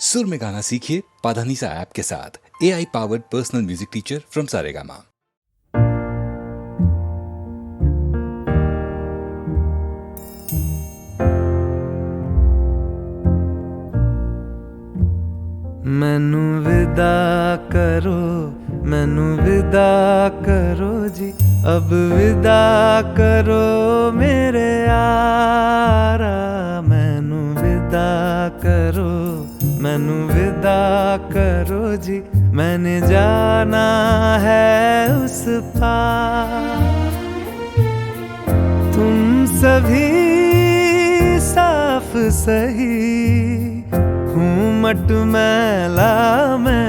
सुर में गाना सीखिए पाधानीसा ऐप के साथ। AI powered personal music teacher from Saregama. मैनू विदा करो, मैनू विदा करो जी, अब विदा करो मेरे यारा। मैनू विदा करो, मैनू विदा करो जी, मैंने जाना है उस पार। तुम सभी साफ सही, हूँ मट मैला मैं।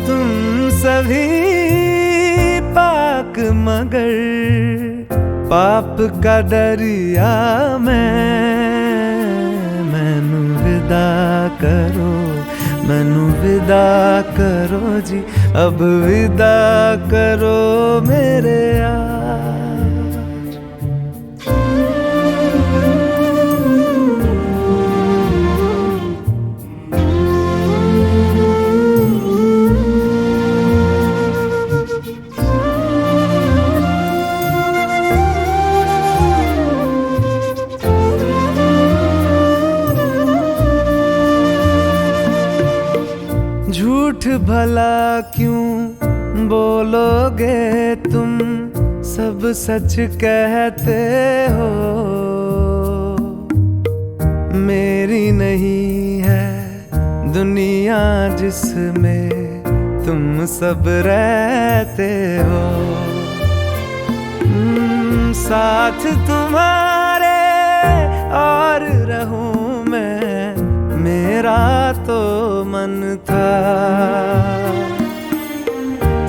तुम सभी पाक मगर पाप का दरिया मैं। मैनू विदा करो, मैनू विदा करो जी, अब विदा करो मेरे यार। झूठ भला क्यों बोलोगे तुम, सब सच कहते हो। मेरी नहीं है दुनिया जिसमें तुम सब रहते हो। साथ तुम्हारे और रहूं मैं, मेरा तो मन था।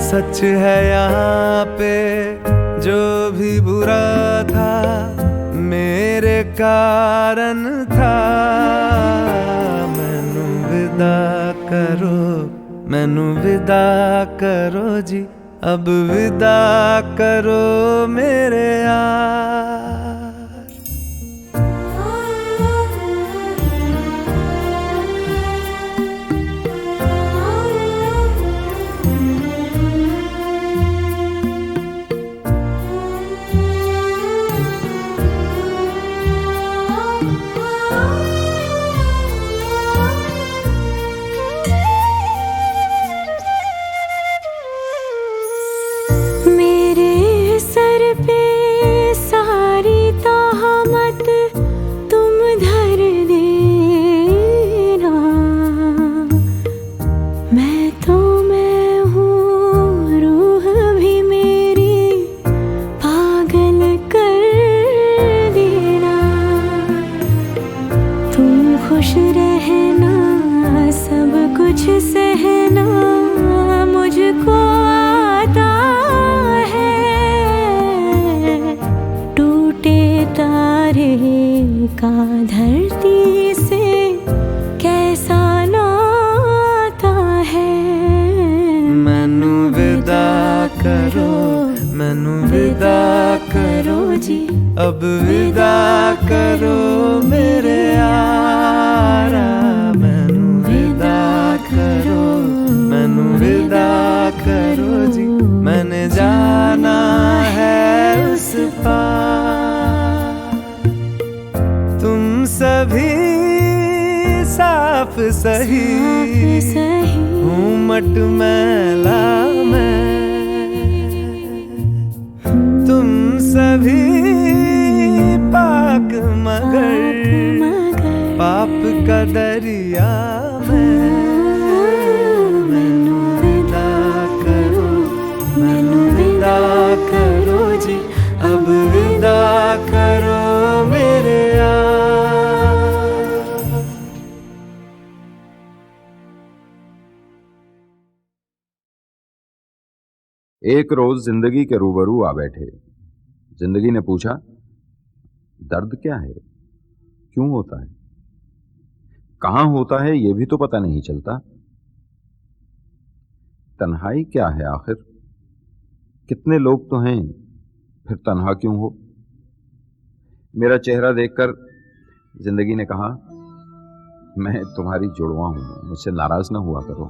सच है यहाँ पे जो भी बुरा था, मेरे कारण था। मैनू विदा करो, मैनू विदा करो जी, अब विदा करो मेरे यार। खुश रहना, सब कुछ सहना मुझको आता है। टूटे तारे का धरती से कैसा नाता है। मैनू विदा करो, मैनू विदा करो जी, अब विदा करो मेरे यारा। मैनू विदा करो, मैनू विदा करो जी, मैंने जाना है उस पार। तुम सभी साफ सही, हूँ मट मैला मैं। तुम सभी पाक मगर पाप का दरिया मैं। मैनू विदा करो, मैनू विदा करो जी, अब विदा करो मेरे यार। एक रोज जिंदगी के रूबरू आ बैठे। जिंदगी ने पूछा, दर्द क्या है, क्यों होता है, कहां होता है, यह भी तो पता नहीं चलता। तन्हाई क्या है आखिर, कितने लोग तो हैं, फिर तन्हा क्यों हो। मेरा चेहरा देखकर जिंदगी ने कहा, मैं तुम्हारी जुड़वा हूं, मुझसे नाराज ना हुआ करो।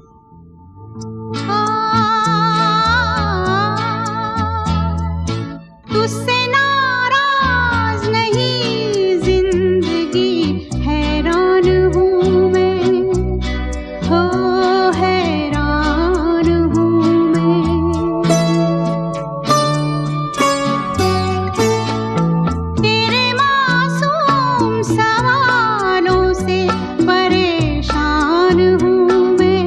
तुझसे नाराज नहीं, जिंदगी हैरान हूँ मैं, हो हैरान हूँ मैं। तेरे मासूम सवालों से परेशान हूँ मैं।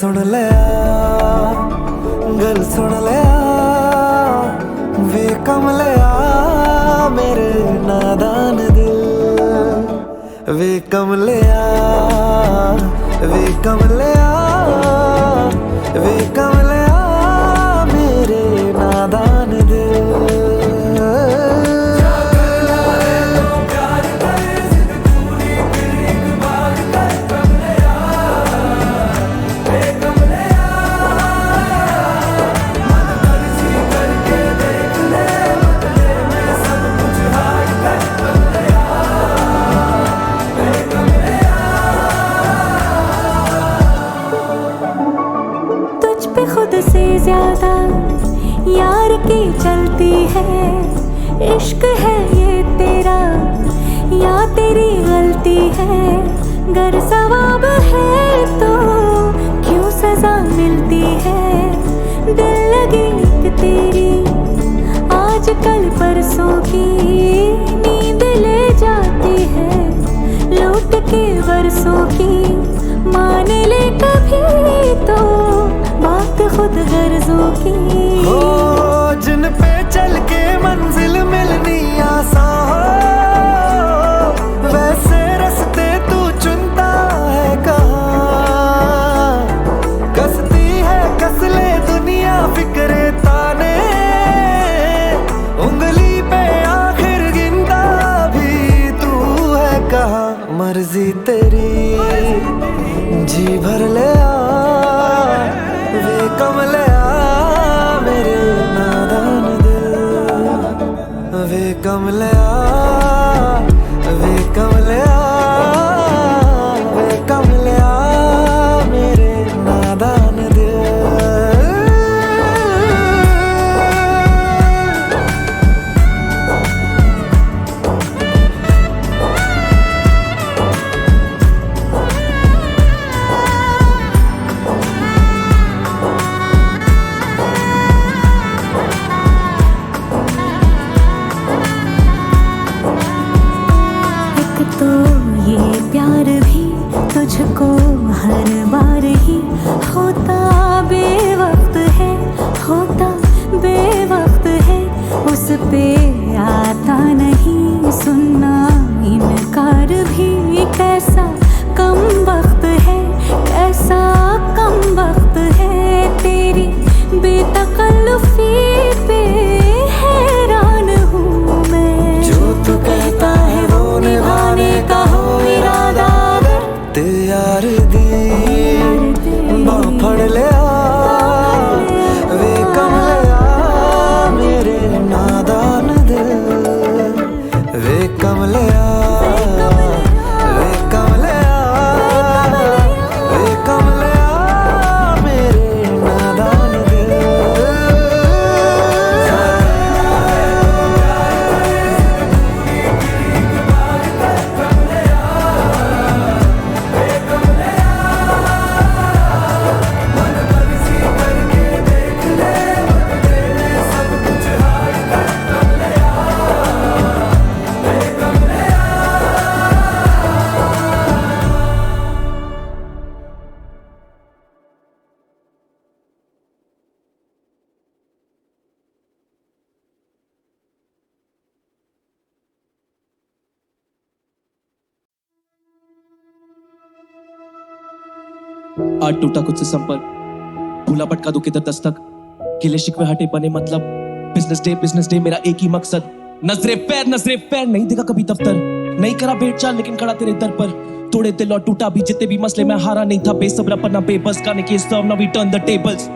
सुन लिया गल सुन लिया वे कमलिया मेरे नादान दिल वे कमलिया वे कमलिया वे कमलिया मेरे नादान दिल खुद से ज्यादा यार की चलती है इश्क है ये तेरा या तेरी गलती है गर सवाब है तो क्यों सजा मिलती है दिल लगी एक तेरी आज कल परसों की नींद ले जाती है लौट के बरसों की मान ले कभी तो बात खुद गर्जों की हो जिन पे चल के मंजिल मिलनी आसान हो वैसे रास्ते तू चुनता है कहाँ कसती है कसले दुनिया फिक्रे ताने उंगली पे आखिर गिनता भी तू है कहाँ मर्जी तेरी जी भर ले वे कमलिया मेरे नादान दिल वे कमलिया वे कमलिया वे कमलिया मेरे नादान दिल तुझको हर बार ही होता बेवक्त है होता बेवक्त है उस पे आता नहीं सुनना इनकार भी कैसा कम वक्त है कैसा कम वक्त है तेरी बेतकल्लुफी पे हैरान हूँ मैं जो तू कहता है वो निभाने का हो इरादा यार दी फड़ लिया वे कमलिया मेरे नादान दिल वे कमलिया वे कमलिया वे कमलिया मेरे नादान दिल आज टूटा कुछ से संपर्क भूला भटका दो किधर दस्तक गिले शिकवे हटे बने मतलब बिजनेस डे मेरा एक ही मकसद नजरे पैर नहीं देखा कभी दफ्तर नहीं करा भेंट चाल लेकिन खड़ा तेरे दर पर तोड़े दिल और टूटा भी जितने भी मसले में हारा नहीं था बेसब्रा पर ना बेबस गाने के सर्व ना we turn the tables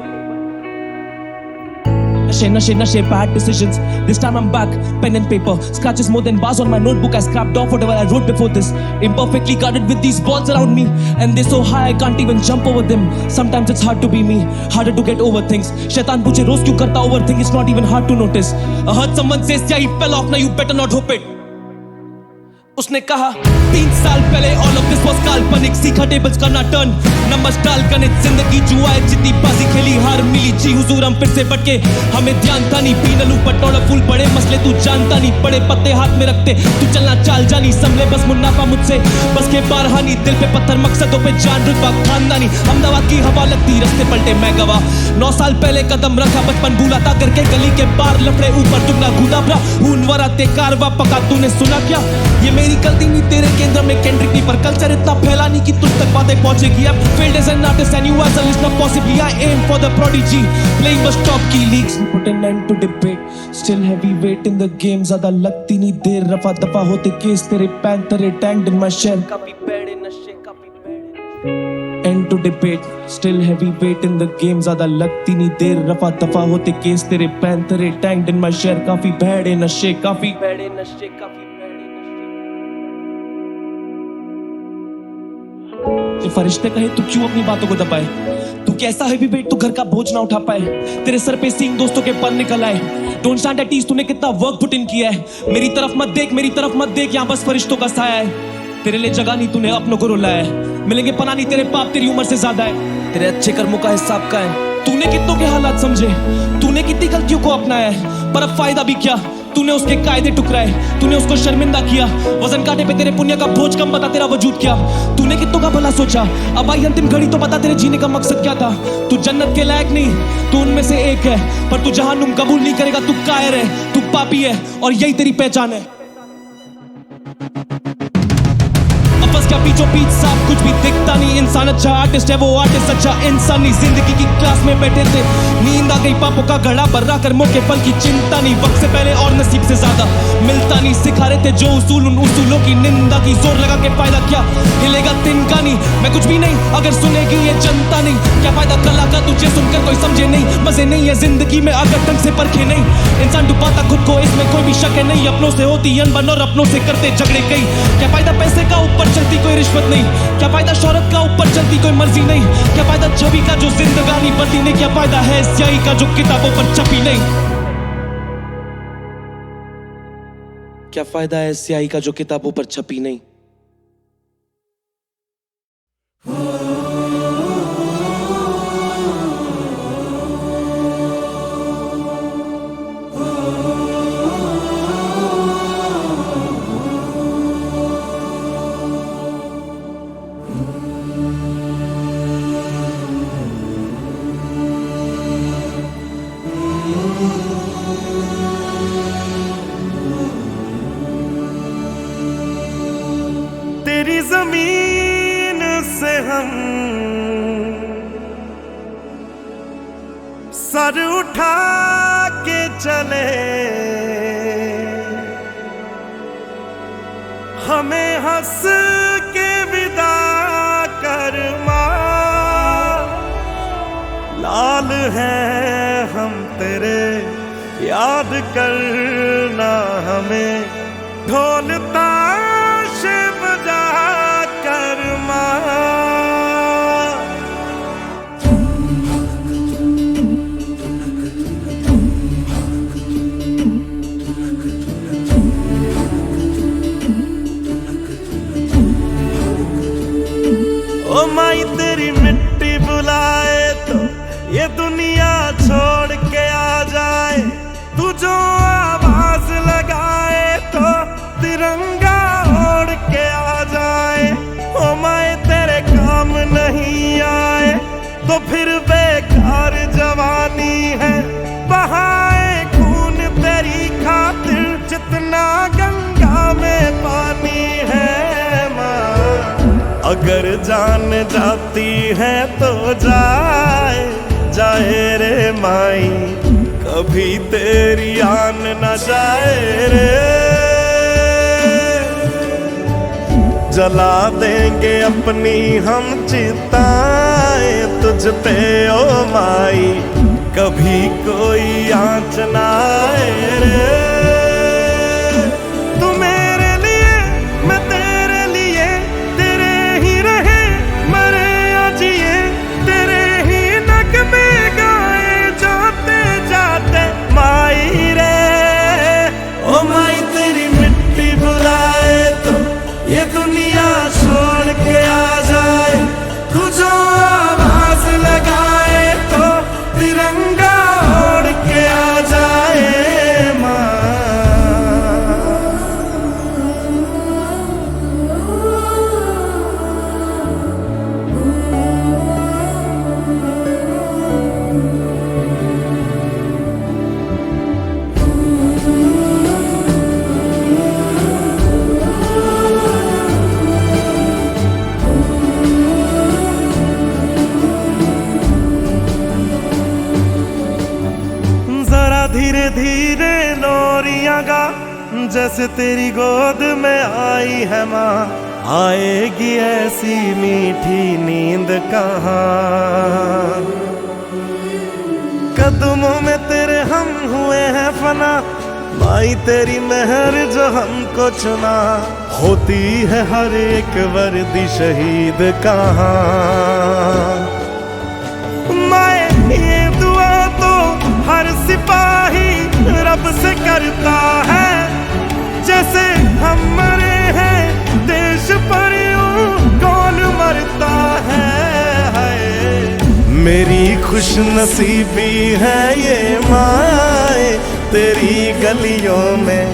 Nashe, bad decisions. This time I'm back, pen and paper. Scratches more than bars on my notebook. I scrapped off whatever I wrote before this. Imperfectly guarded with these balls around me. And they're so high I can't even jump over them. Sometimes it's hard to be me, harder to get over things. Shaitan puche roz kyun karta overthink, it's not even hard to notice. I heard someone say, yeah, he fell off, now you better not hope it. उसने कहा 3 साल पहले all of this was काल्पनिक, सीखा tables करना turn, numbers डाल गणित, जिंदगी जुआ जितनी बाजी खेली हार मिली, जी हुजूर हम फिर से भटके, हमें ध्यान था नहीं, पीनलू पटोड़ा फूल बड़े मसले तू जानता नहीं, बड़े पत्ते हाथ में रखते तू चलना चाल जानी, संभले बस मुन्नाफा मुझसे बस के बारहानी, दिल पे पत्थर मकसदों पे जान रुतबा खानदानी, अहमदाबाद की हवा लगती रास्ते पलटे मैं गवा, 9 साल पहले कदम रखा बचपन भूला था करके, गली के बाहर लफड़े ऊपर दुगना घूदा भरा, खून वरा ते कारवा पका, तूने सुना क्या, ये मेरी गलती नहीं तेरे केंद्र में केंद्रिक नहीं, पर कल्चर इतना फैला नहीं कि तुझ तक बातें पहुंचेगी, अब failed as an artist and you as a listener possibly, I aim for the prodigy, playing bus top key leagues, put an end to debate, still heavy weight in the game, ज़्यादा लगती नहीं देर, रफा दफा होते case तेरे पैंतरे tagged in my shell, काफी bad in नशे काफी bad end to debate, still heavy weight in the game, ज़्यादा लगती नहीं देर, रफा दफा होते केस तेरे पैंतरे tagged in my shell, काफी bad in नशे काफी bad in नशे काफी ये फरिश्ते कहे तू क्यों अपनी बातों को दबाए, तू कैसा हैवी वेट तू घर का बोझ ना उठा पाए, तेरे सर पे सींग दोस्तों के पर निकल आए, डोंट स्टैंड एट ईज, तूने कितना वर्क पुट इन किया है, मेरी तरफ मत देख मेरी तरफ मत देख, यहाँ बस फरिश्तों का साया है, तेरे लिए जगह नहीं तूने अपनों को रुलाया है, मिलेंगे पना नहीं तेरे पाप तेरी उम्र से ज्यादा है, तेरे अच्छे कर्मों का हिसाब का है, तूने कितनों के हालात समझे, तूने कितनी गलतियों को अपनाया है, पर अब फायदा भी क्या, तूने उसके कायदे टुकराए, तूने उसको शर्मिंदा किया, वजन कांटे पे तेरे पुण्य का बोझ कम, बता तेरा वजूद क्या, तूने कितनों का भला सोचा, अब आई अंतिम घड़ी तो बता तेरे जीने का मकसद क्या था, तू जन्नत के लायक नहीं तू उनमें से एक है, पर तू जहन्नुम कबूल नहीं करेगा, तू कायर है तू पापी है और यही तेरी पहचान है, बस क्या बीचों बीच साफ कुछ भी दिखता नहीं, इंसान अच्छा आर्टिस्ट है वो आर्टिस्ट अच्छा इंसान नहीं, जिंदगी की क्लास में बैठे थे नींद आ गई, पापों का घड़ा बर्रा कर मौके पल की चिंता नहीं, वक्त से पहले और नसीब से ज्यादा मिलता नहीं, सिखा रहे थे जो उसूल उन उसूलों की निंदा की, जोर लगा के फायदा क्या हिलेगा तिनका नहीं, मैं कुछ भी नहीं अगर सुनेगी ये जनता नहीं, क्या फायदा कला का तुझे सुनकर कोई समझे नहीं, मजे नहीं है जिंदगी में अगर ढंग से परखे नहीं, इंसान डुबाता खुद को इसमें कोई भी शक है नहीं, अपनों से होती अनबन और अपनों से करते झगड़े कई, क्या फायदा पैसे का ऊपर चलती कोई रिश्वत नहीं, क्या फायदा शौहरत का ऊपर चलती कोई मर्जी नहीं, क्या फायदा छवि का जो जिंदगानी बदली नहीं, क्या फायदा है स्याही का जो किताबों पर छपी नहीं, क्या फायदा है स्याही का जो किताबों पर छपी नहीं। तेरी जमीन से हम सर उठा के चले, हमें हंस के विदा कर मां, लाल हैं हम तेरे याद करना, हमें ढोल ताश बजा कर मां। ओ माई तेरी मिट्टी बुलाए तो ये दुनिया छोड़ के आ जाए, तू जो आवाज लगाए तो तिरंगा ओढ़ के आ जाए। ओ माए तेरे काम नहीं आए तो फिर बेकार जवानी है, बहाए खून तेरी खातिर जितना गंगा में पानी है। माँ अगर जान जाती है तो जाए जाए रे माई, कभी तेरी आन न जाए रे। जला देंगे अपनी हम चिताएं तुझ पे ओ माई, कभी कोई आँच न आए रे। तू मेरे लिए मैं तेरे लिए, तेरे ही रहे मरे या जिए, तेरे ही नगमे गाए जाते जाते माई रे। ओ माई तेरी मिट्टी बुलाए तो जैसे तेरी गोद में आई है माँ, आएगी ऐसी मीठी नींद कहाँ। कदमों में तेरे हम हुए हैं फना, माई तेरी मेहर जो हमको चुना, होती है हर एक वर्दी शहीद कहाँ। माए ये दुआ तो हर सिपाही रब से करता है, जैसे हम मरे हैं देश पर यूं कौन मरता है। मेरी खुश नसीबी है ये माए, तेरी गलियों में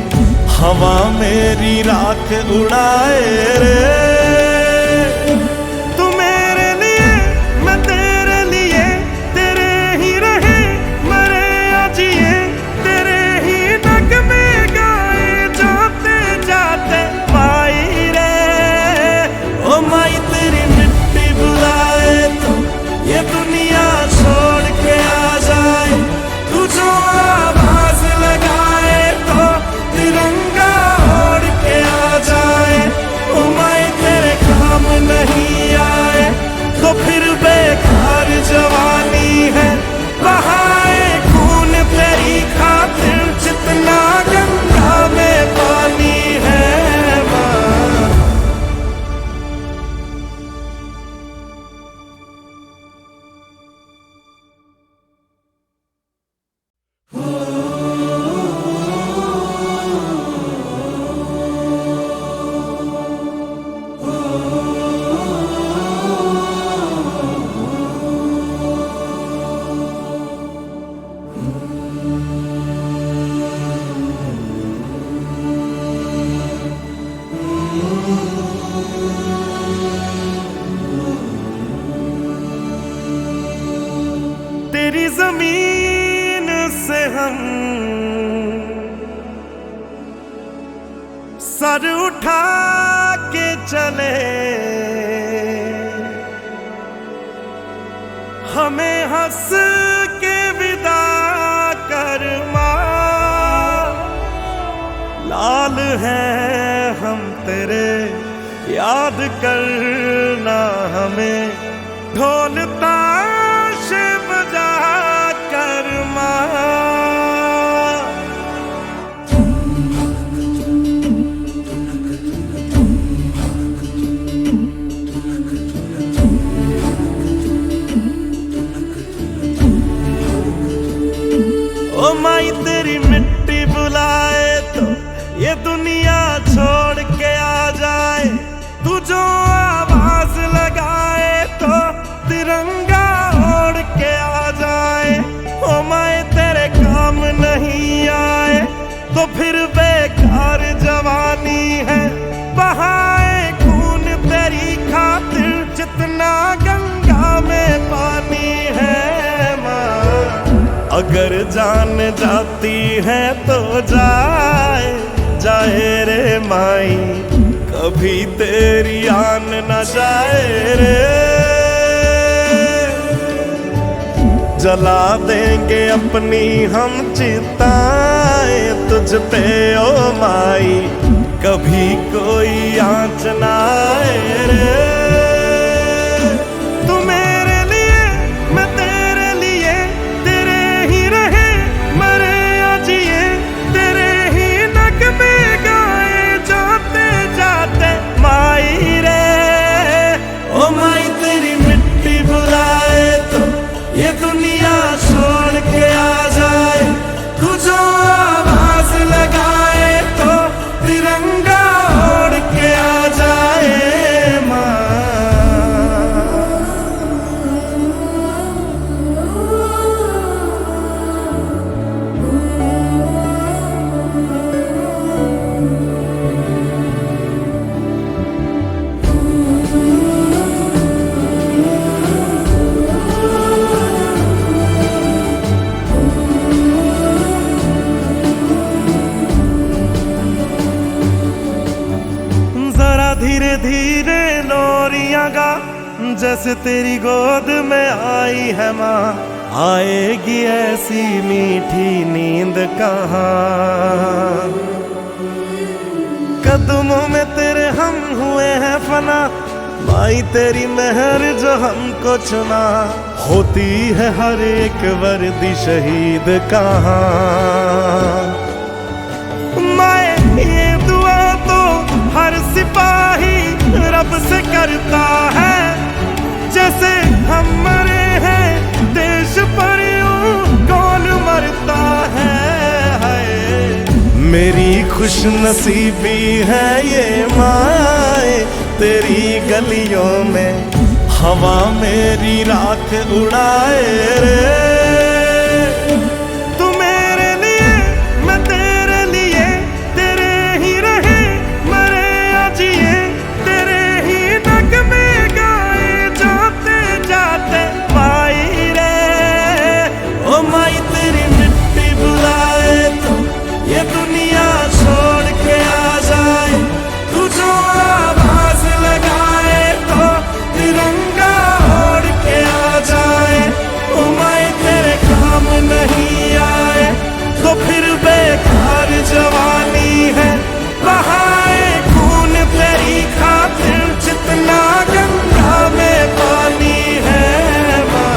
हवा मेरी राख उड़ाए रे। तू मेरे लिए मैं तेरे लिए, तेरे ही रहे मरे या जिए, तेरे ही नगमे गाए जाते जाते माई रे। ओ माई तेरी मिट्टी बुलाए तो ये दुनिया छोड़ के आ जाए, तू जो आवाज लगाए तो तिरंगा ओढ़ के आ जाए। ओ माई तेरे काम नहीं आए तो फिर बेकार जवानी है, बहाए खून तेरी खातिर जितना गंगा में पानी है माँ। तेरी जमीन से हम सर उठा के चले, हमें हंस के विदा कर माँ। लाल हैं हम तेरे याद करना हमें, ढोल ताश बजा कर माँ। ओ माई तेरी मिट्टी बुलाए तो ये दुनिया छोड़ के आ जाए, तू जो आवाज लगाए तो तिरंगा ओढ़ के आ जाए। ओ माए तेरे काम नहीं आए तो फिर बेकार जवानी है, बहाए खून तेरी खातिर जितना गंगा में पानी है माँ। अगर जान जाती है तो जाए जाए रे माई, कभी तेरी आन न जाए रे। जला देंगे अपनी हम चिताएं तुझ पे ओ माई, कभी कोई आँच न आए रे। तू मेरे लिए मैं तेरे लिए, तेरे ही रहे मरे या जिए, तेरे ही नगमे गाए जाते जाते माई रे। ओ माई तेरी मिट्टी बुलाए तो ये दुनिया छोड़ के आ जाए, तू जो आवाज लगाए तो तिरंगा ओढ़ के आ जाए माँ। धीरे धीरे लोरियां गा, जैसे तेरी गोद में आई है माँ, आएगी ऐसी मीठी नींद कहाँ। कदमों में तेरे हम हुए हैं फना, माई तेरी मेहर जो हमको चुना। होती है हर एक वर्दी शहीद कहाँ, माए ये दुआ तो हर सिपाही रब से करता है। जैसे हम मरे हैं देश पर यूं कौन मरता है। मेरी खुश नसीबी है ये माए, तेरी गलियों में हवा मेरी राख उड़ाए रे। तू मेरे लिए मैं तेरे लिए, तेरे ही रहे मरे या जिए, तेरे ही नगमे गाए जाते जाते पाई रे। ओ माई तेरी मिट्टी बुलाए तो ये दुनिया छोड़ के आ जाए, तू जो आवाज लगाए तो तिरंगा ओढ़ के आ जाए। ओ माए तेरे काम नहीं आए तो फिर बेकार जवानी है, बहाए खून तेरी खातिर जितना गंगा में पानी है माँ।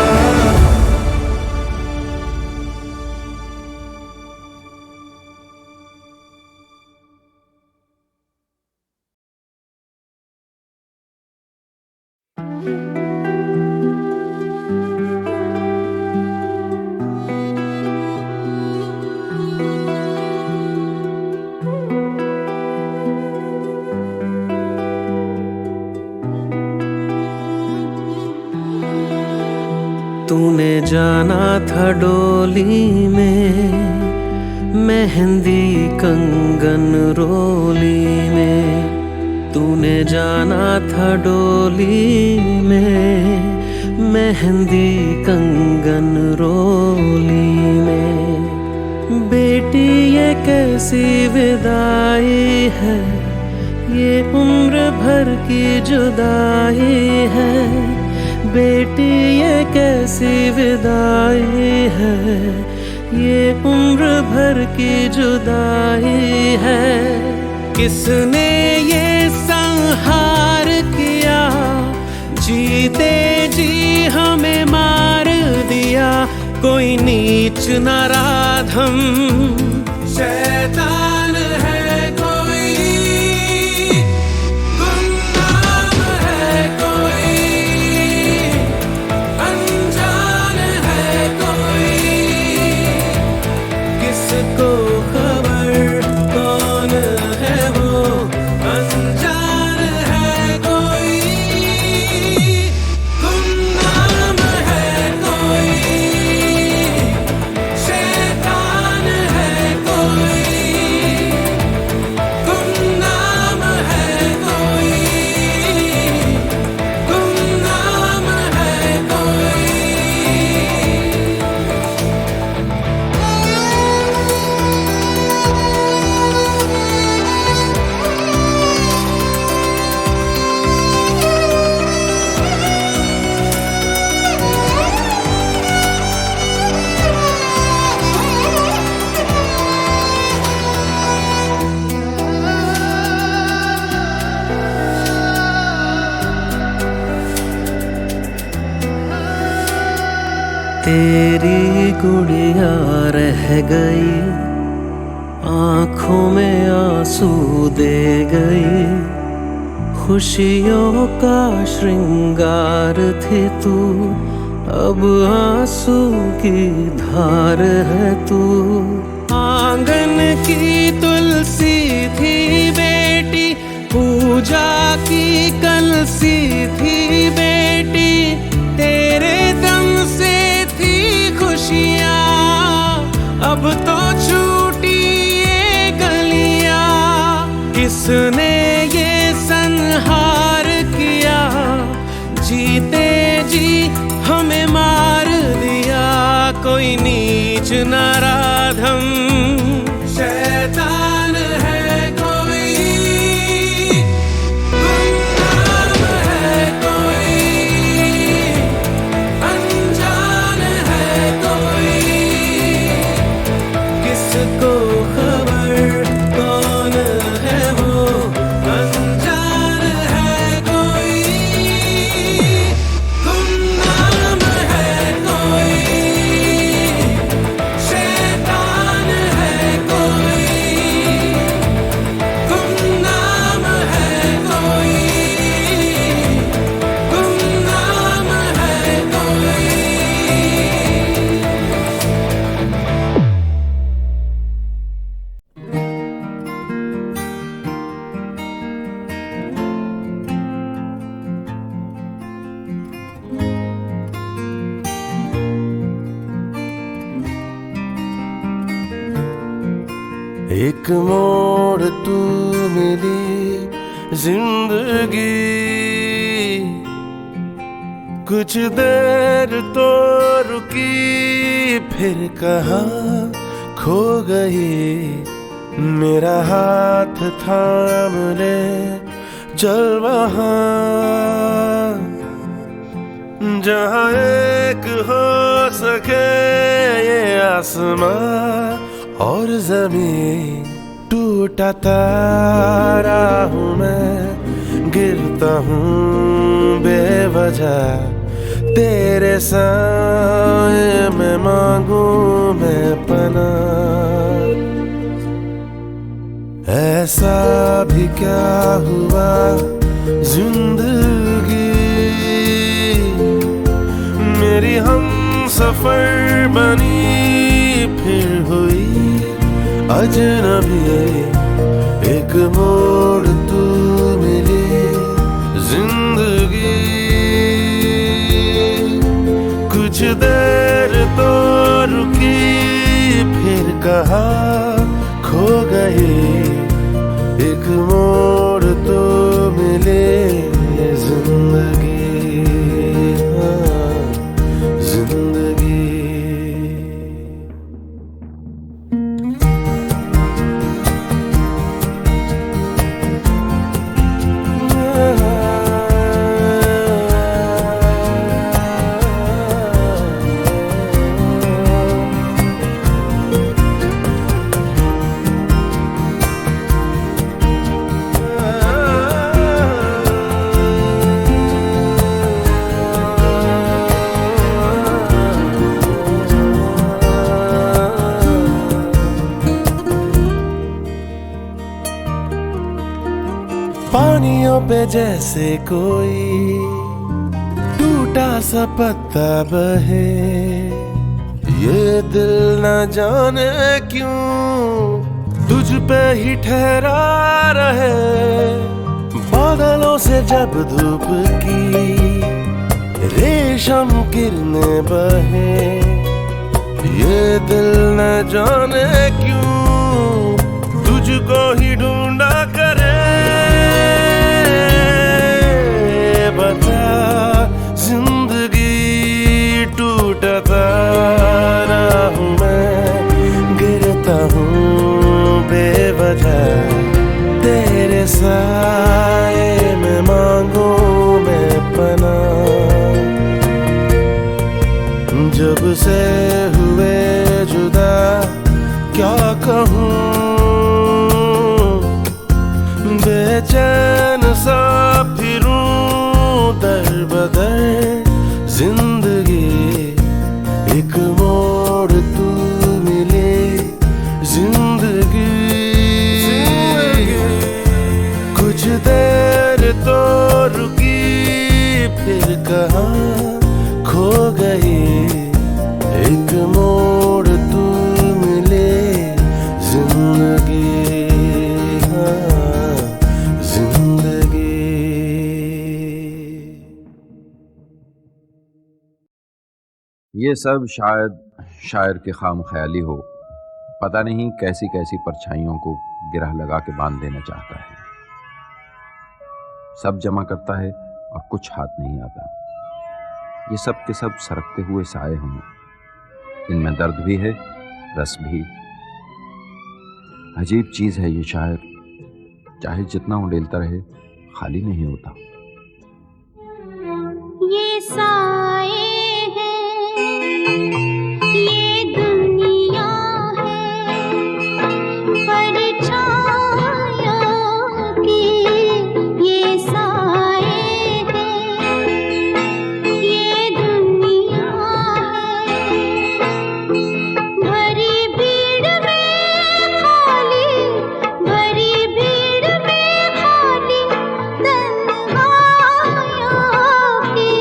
तूने जाना था डोली में, मेहंदी कंगन रोली में। तूने जाना था डोली में, मेहंदी कंगन रोली में। बेटी ये कैसी विदाई है, ये उम्र भर की जुदाई है। बेटी ये कैसी विदाई है, ये उम्र भर की जुदाई है। किसने ये संहार किया, जीते जी हमें मार दिया। कोई नीच नराधम शैतान है, कोई गुमनाम है, कोई अनजान है, कोई किसको खबर कौन है वो अनजान है, कोई गुमनाम है, कोई शैतान है, कोई गुमनाम है, कोई गुमनाम है, कोई। तेरी गुड़िया रह गई, आँखों में आंसू दे गई। खुशियों का श्रृंगार थी तू, अब आंसू की धार है तू। आंगन की तुलसी थी बेटी, पूजा की कलसी थी बेटी। तेरे दम से थी खुशियाँ, अब तो छूटी ये गलियाँ। किसने ये संहार किया, जीते जी हमें मार दिया। कोई नीच नराधम शैतान है, कोई गुमनाम है, कोई अनजान है, कोई किसको खबर कौन है वो एक मोड़ तू मिली जिंदगी, कुछ देर तो रुकी फिर कहाँ खो गई। मेरा हाथ थाम ले चल वहाँ जहाँ एक हो सके ये आसमां और जमीन। टूटा तारा हूँ मैं, गिरता हूँ बेवजह, तेरे साए में मांगू मैं पनाह। ऐसा भी क्या हुआ जिंदगी, मेरी हम सफर बनी फिर हुई अजनबी। एक मोड़ तू मिली जिंदगी, कुछ देर तो रुकी फिर कहाँ खो गई। एक मोड़ तो मिले जिंदगी, हाँ, जिंदगी। पानियों पे जैसे कोई टूटा सा पत्ता बहे, ये दिल न जाने क्यों तुझ पे ही ठहरा रहे। बादलों से जब धूप की रेशम किरणें बहे, ये दिल न जाने क्यों तुझको ही ढूंढा करे। बता जिंदगी टूटा तारा हूँ मैं, गिरता हूँ बेवजह, तेरे साए में मांगू मैं पनाह। जब से हुए जुदा क्या कहूँ, बेचैन सा फिरूं दर बदर जिंदगी। एक मोड़ तू मिले जिंदगी, कुछ देर तो रुकी फिर कहाँ खो गई। एक मोड़ तू मिले जिंदगी, हाँ, जिंदगी। ये सब शायद शायर के खाम ख्याली हो, पता नहीं कैसी कैसी परछाइयों को गिरह लगा के बांध देना चाहता है। सब जमा करता है और कुछ हाथ नहीं आता। ये सब के सब सरकते हुए साए हों, इनमें दर्द भी है, रस भी। अजीब चीज है ये शायर, चाहे जितना उड़ेलता रहे खाली नहीं होता। ये साए हैं, ये दुनिया है परछाइयों की। ये साए हैं, ये दुनिया है भरी भीड़ में खाली, भरी भीड़ में खाली तन्हाइयों की।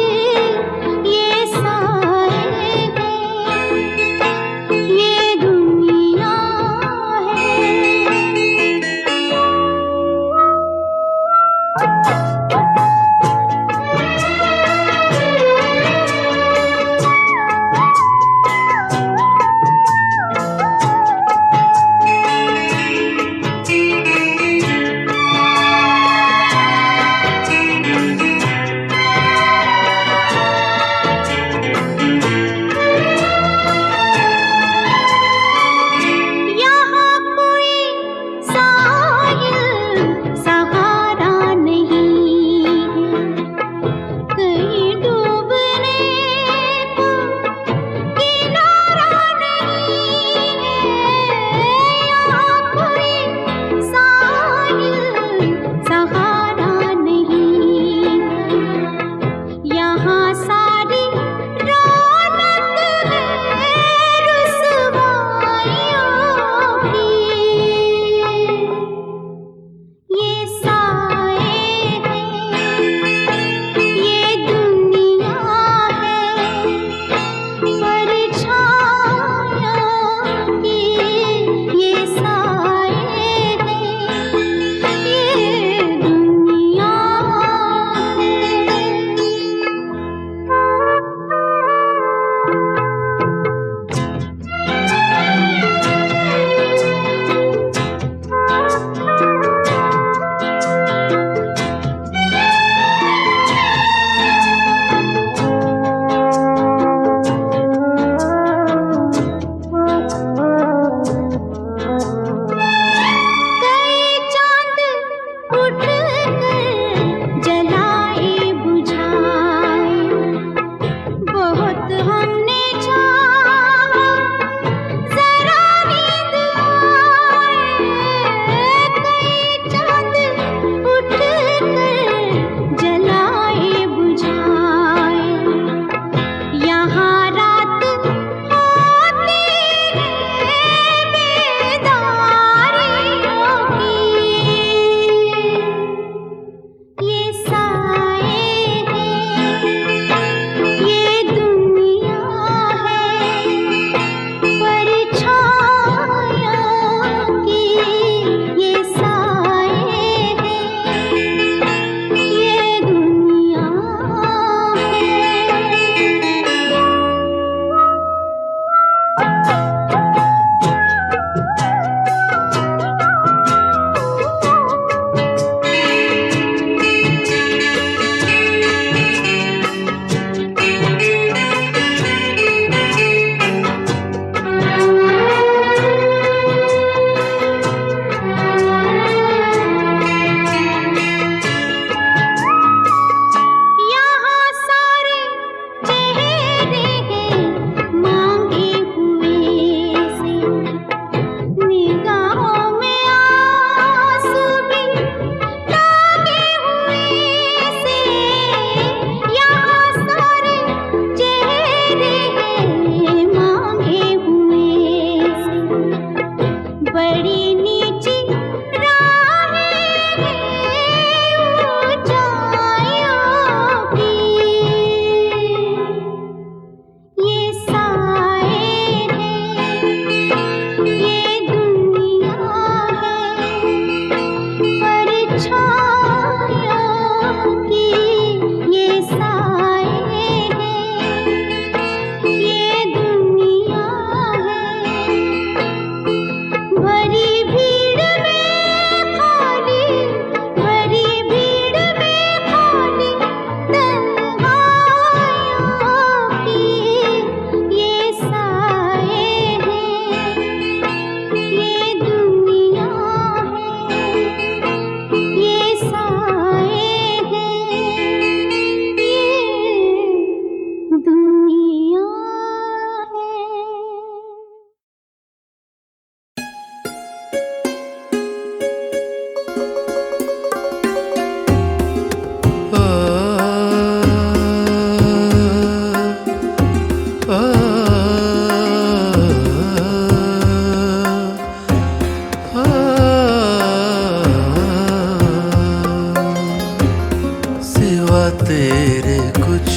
सिवा तेरे कुछ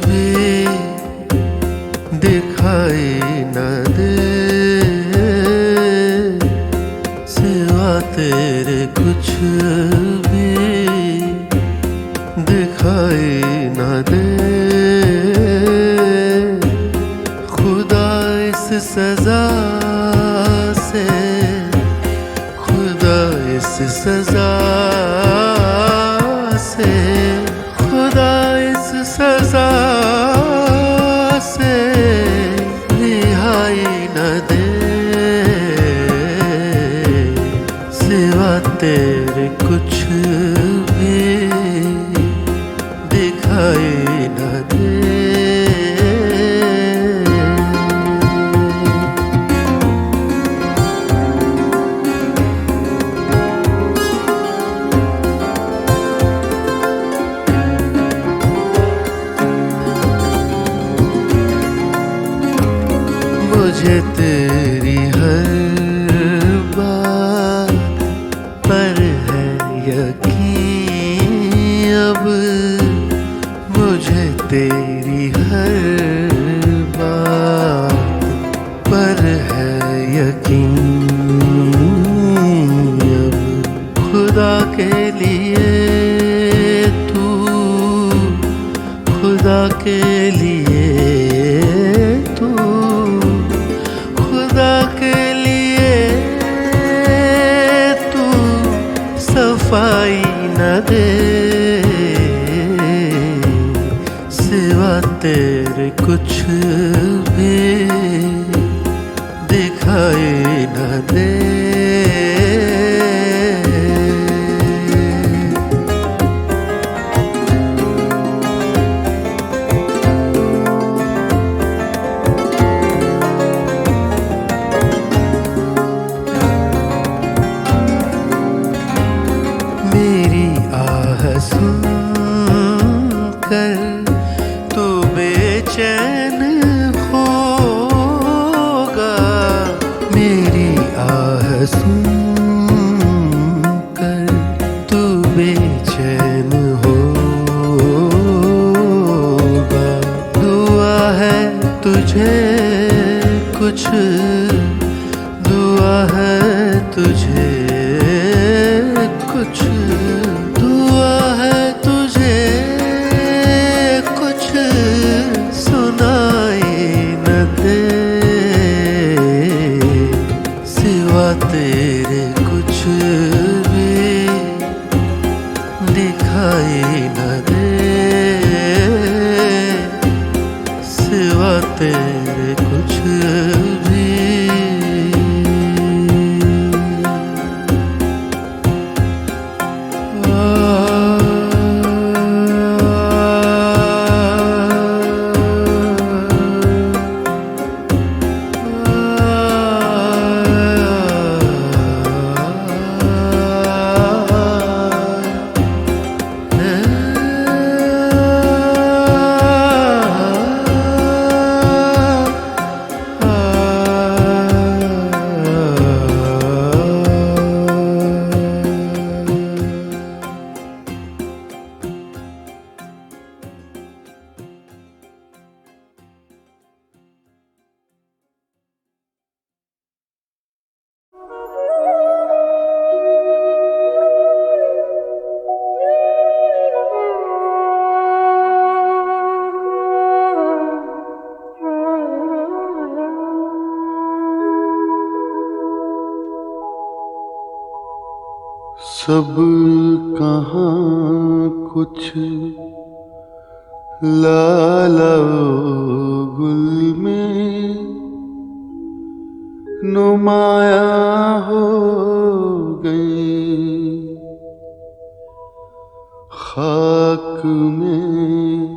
भी दिखाई न दे, सिवा तेरे कुछ भी दिखाई न दे। खुदा इस सजा से, खुदा इस सजा से, खुदा इस सजा से रिहाई न दे, सिवा तेरे कुछ भी दिखाई न दे। मुझे तेरी हर बात पर है यकीन अब, मुझे तेरी हर बात पर है यकीन अब। खुदा के लिए तू, खुदा के लिए तू, खुदा के लिए तू सफाई न दे, सिवा तेरे कुछ भी दिखाई न दे। मेरी आह सुन कर तू बेचैन होगा, मेरी आह सुन कर तू बेचैन होगा। दुआ है तुझे कुछ, दुआ है तुझे कुछ, दुआ है तुझे कुछ सुनाई न दे, सिवा तेरे कुछ भी दिखाई न दे, सिवा तेरे कुछ भी। सब कहाँ कुछ लाला गुल में नुमाया हो गए, खाक में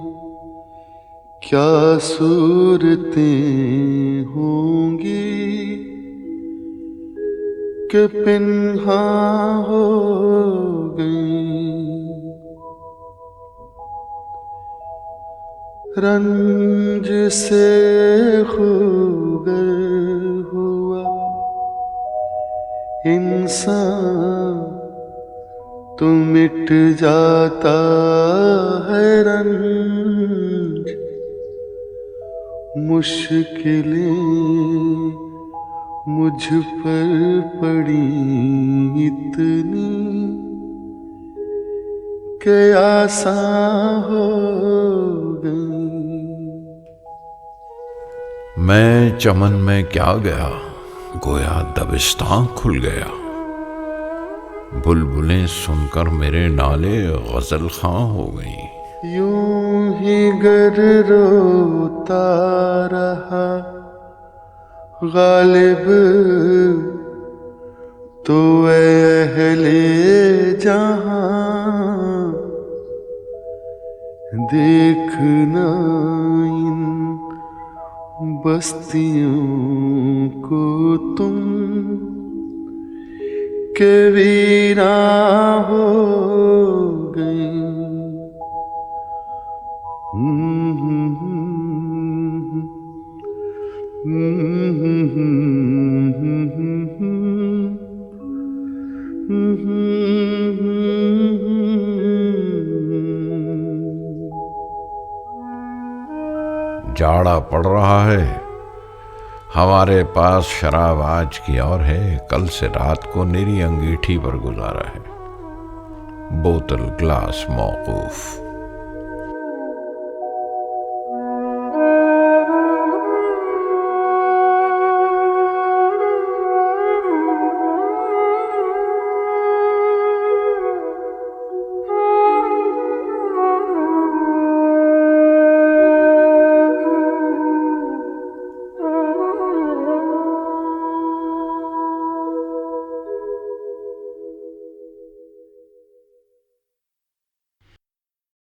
क्या सूरतें होंगी कि पिन्हा हो गई। रंज से खूगर हुआ इंसान तो मिट जाता मुश्किलें मुझ पर पड़ी इतनी कि आसान हो गई। मैं चमन में क्या गया, गोया दबिस्तां खुल गया। बुलबुलें सुनकर मेरे नाले गजल खां हो गई। यूं ही गर रोता रहा गालिब तो अहले जहां देखना इन बस्तियों को तुम के वीरा हो गई। जाड़ा पड़ रहा है, हमारे पास शराब आज की और है, कल से रात को निरी अंगीठी पर गुजारा है। बोतल ग्लास मौकूफ।